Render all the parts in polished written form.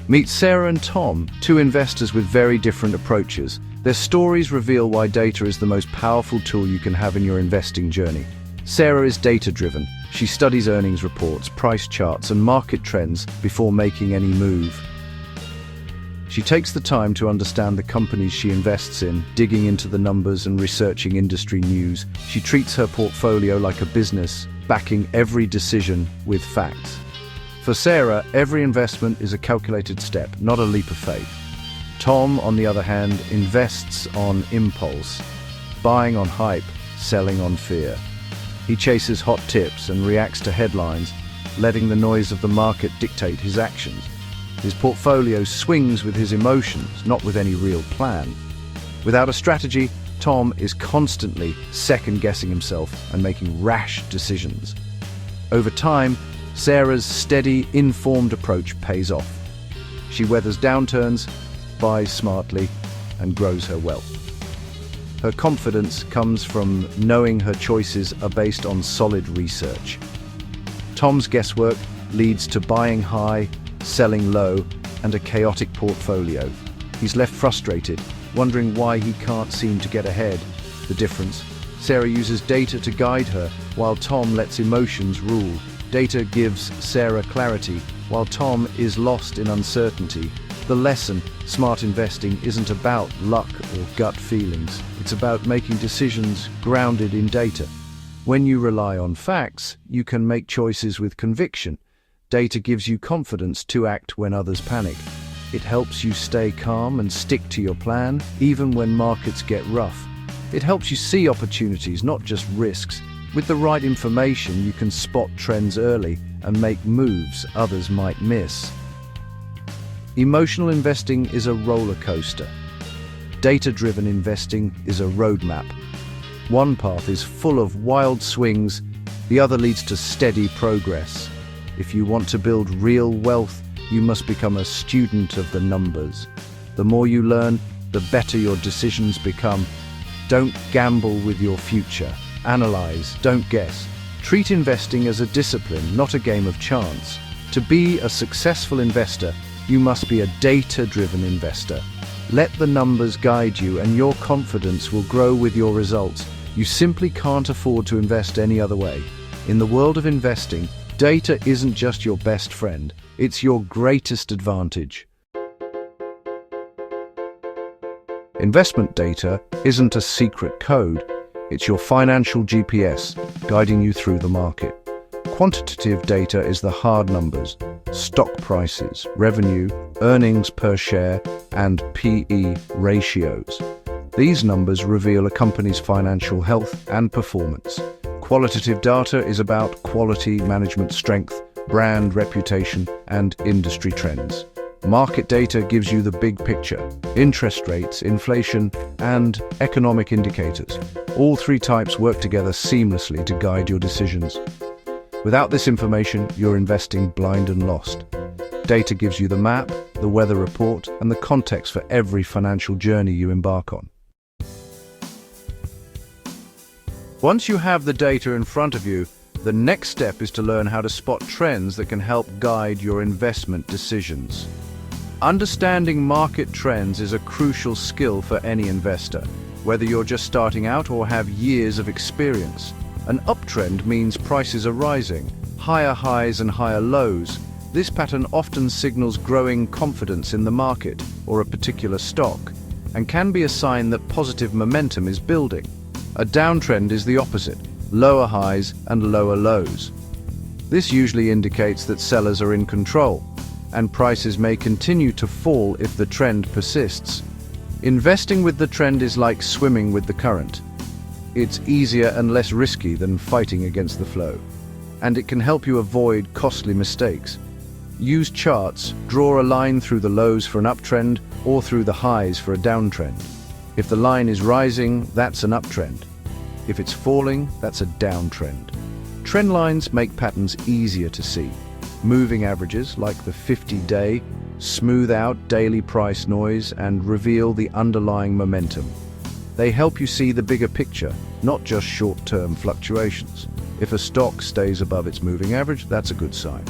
Meet Sarah and Tom, two investors with very different approaches. Their stories reveal why data is the most powerful tool you can have in your investing journey. Sarah is data-driven. She studies earnings reports, price charts, and market trends before making any move. She takes the time to understand the companies she invests in, digging into the numbers and researching industry news. She treats her portfolio like a business, backing every decision with facts. For Sarah, every investment is a calculated step, not a leap of faith. Tom, on the other hand, invests on impulse, buying on hype, selling on fear. He chases hot tips and reacts to headlines, letting the noise of the market dictate his actions. His portfolio swings with his emotions, not with any real plan. Without a strategy, Tom is constantly second-guessing himself and making rash decisions. Over time, Sarah's steady, informed approach pays off. She weathers downturns, buys smartly, and grows her wealth. Her confidence comes from knowing her choices are based on solid research. Tom's guesswork leads to buying high, selling low, and a chaotic portfolio. He's left frustrated, wondering why he can't seem to get ahead. The difference: Sarah uses data to guide her, while Tom lets emotions rule. Data gives Sarah clarity, while Tom is lost in uncertainty. The lesson: smart investing isn't about luck or gut feelings. It's about making decisions grounded in data. When you rely on facts, you can make choices with conviction. Data gives you confidence to act when others panic. It helps you stay calm and stick to your plan, even when markets get rough. It helps you see opportunities, not just risks. With the right information, you can spot trends early and make moves others might miss. Emotional investing is a roller coaster. Data-driven investing is a roadmap. One path is full of wild swings, the other leads to steady progress. If you want to build real wealth, you must become a student of the numbers. The more you learn, the better your decisions become. Don't gamble with your future. Analyze, don't guess. Treat investing as a discipline, not a game of chance. To be a successful investor, you must be a data-driven investor. Let the numbers guide you, and your confidence will grow with your results. You simply can't afford to invest any other way. In the world of investing, data isn't just your best friend, it's your greatest advantage. Investment data isn't a secret code. It's your financial GPS, guiding you through the market. Quantitative data is the hard numbers: stock prices, revenue, earnings per share, and PE ratios. These numbers reveal a company's financial health and performance. Qualitative data is about quality, management strength, brand reputation, and industry trends. Market data gives you the big picture: interest rates, inflation, and economic indicators. All three types work together seamlessly to guide your decisions. Without this information, you're investing blind and lost. Data gives you the map, the weather report, and the context for every financial journey you embark on. Once you have the data in front of you, the next step is to learn how to spot trends that can help guide your investment decisions. Understanding market trends is a crucial skill for any investor, whether you're just starting out or have years of experience. An uptrend means prices are rising, higher highs and higher lows. This pattern often signals growing confidence in the market or a particular stock, and can be a sign that positive momentum is building. A downtrend is the opposite: lower highs and lower lows. This usually indicates that sellers are in control, and prices may continue to fall if the trend persists. Investing with the trend is like swimming with the current. It's easier and less risky than fighting against the flow, and it can help you avoid costly mistakes. Use charts, draw a line through the lows for an uptrend or through the highs for a downtrend. If the line is rising, that's an uptrend. If it's falling, that's a downtrend. Trend lines make patterns easier to see. Moving averages, like the 50-day, smooth out daily price noise and reveal the underlying momentum. They help you see the bigger picture, not just short-term fluctuations. If a stock stays above its moving average, that's a good sign.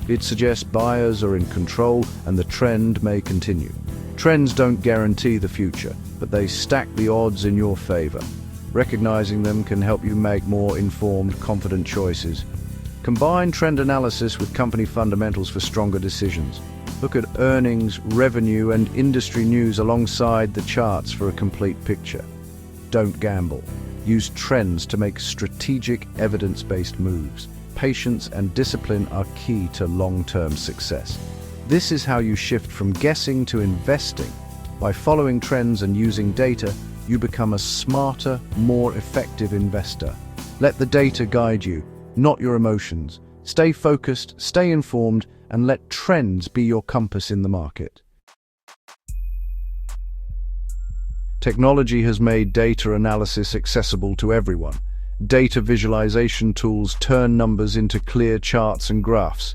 It suggests buyers are in control and the trend may continue. Trends don't guarantee the future, but they stack the odds in your favor. Recognizing them can help you make more informed, confident choices. Combine trend analysis with company fundamentals for stronger decisions. Look at earnings, revenue, and industry news alongside the charts for a complete picture. Don't gamble. Use trends to make strategic, evidence-based moves. Patience and discipline are key to long-term success. This is how you shift from guessing to investing. By following trends and using data, you become a smarter, more effective investor. Let the data guide you, not your emotions. Stay focused, stay informed, and let trends be your compass in the market. Technology has made data analysis accessible to everyone. Data visualization tools turn numbers into clear charts and graphs.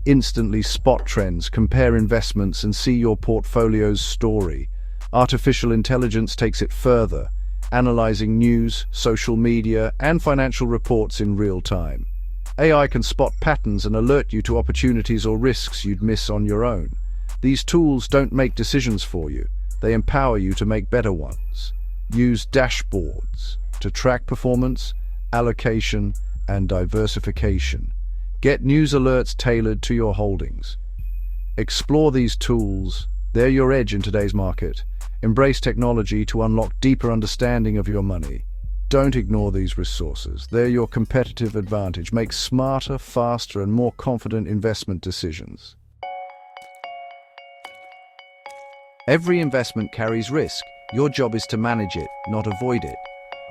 Instantly spot trends, compare investments, and see your portfolio's story. Artificial intelligence takes it further, analyzing news, social media, and financial reports in real time. AI can spot patterns and alert you to opportunities or risks you'd miss on your own. These tools don't make decisions for you. They empower you to make better ones. Use dashboards to track performance, allocation, and diversification. Get news alerts tailored to your holdings. Explore these tools. They're your edge in today's market. Embrace technology to unlock deeper understanding of your money. Don't ignore these resources. They're your competitive advantage. Make smarter, faster, and more confident investment decisions. Every investment carries risk. Your job is to manage it, not avoid it.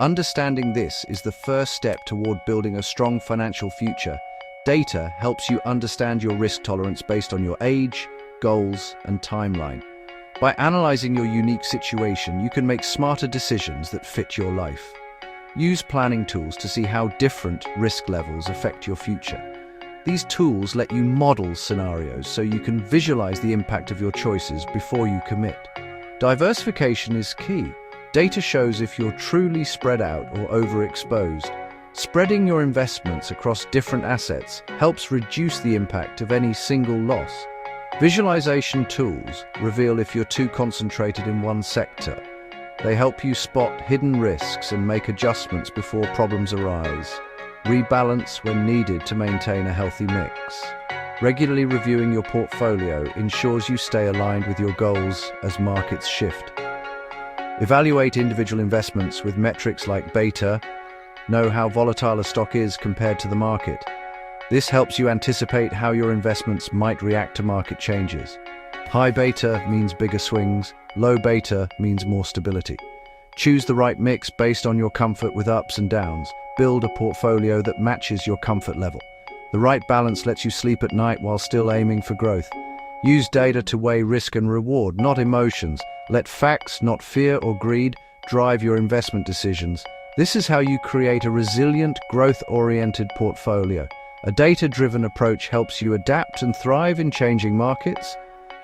Understanding this is the first step toward building a strong financial future. Data helps you understand your risk tolerance based on your age, goals, and timeline. By analyzing your unique situation, you can make smarter decisions that fit your life. Use planning tools to see how different risk levels affect your future. These tools let you model scenarios so you can visualize the impact of your choices before you commit. Diversification is key. Data shows if you're truly spread out or overexposed. Spreading your investments across different assets helps reduce the impact of any single loss. Visualization tools reveal if you're too concentrated in one sector. They help you spot hidden risks and make adjustments before problems arise. Rebalance when needed to maintain a healthy mix. Regularly reviewing your portfolio ensures you stay aligned with your goals as markets shift. Evaluate individual investments with metrics like beta. Know how volatile a stock is compared to the market. This helps you anticipate how your investments might react to market changes. High beta means bigger swings. Low beta means more stability. Choose the right mix based on your comfort with ups and downs. Build a portfolio that matches your comfort level. The right balance lets you sleep at night while still aiming for growth. Use data to weigh risk and reward, not emotions. Let facts, not fear or greed, drive your investment decisions. This is how you create a resilient, growth-oriented portfolio. A data-driven approach helps you adapt and thrive in changing markets.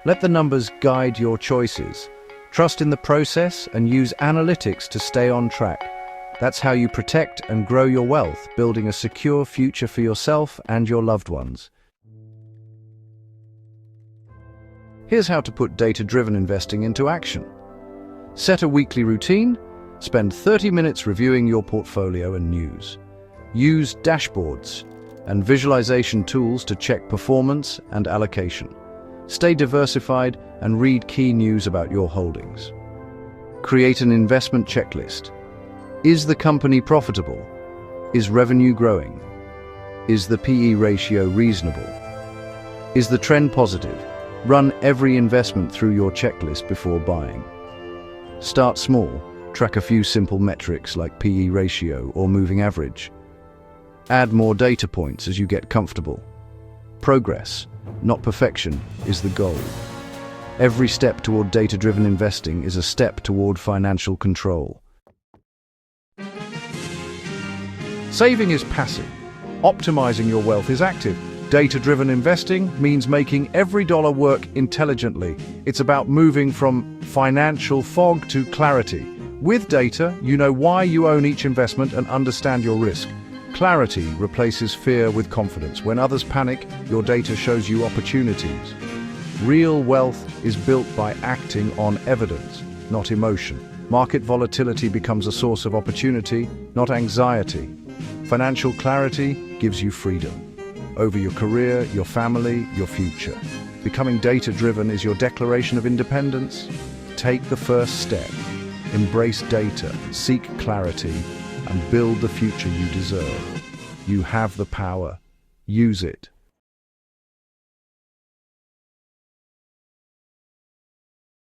Let the numbers guide your choices. Trust in the process and use analytics to stay on track. That's how you protect and grow your wealth, building a secure future for yourself and your loved ones. Here's how to put data-driven investing into action. Set a weekly routine. Spend 30 minutes reviewing your portfolio and news. Use dashboards and visualization tools to check performance and allocation. Stay diversified and read key news about your holdings. Create an investment checklist. Is the company profitable? Is revenue growing? Is the PE ratio reasonable? Is the trend positive? Run every investment through your checklist before buying. Start small. Track a few simple metrics like PE ratio or moving average. Add more data points as you get comfortable. Progress, not perfection, is the goal. Every step toward data-driven investing is a step toward financial control. Saving is passive. Optimizing your wealth is active. Data-driven investing means making every dollar work intelligently. It's about moving from financial fog to clarity. With data, you know why you own each investment and understand your risk. Clarity replaces fear with confidence. When others panic, your data shows you opportunities. Real wealth is built by acting on evidence, not emotion. Market volatility becomes a source of opportunity, not anxiety. Financial clarity gives you freedom over your career, your family, your future. Becoming data-driven is your declaration of independence. Take the first step. Embrace data, seek clarity, and build the future you deserve. You have the power. Use it.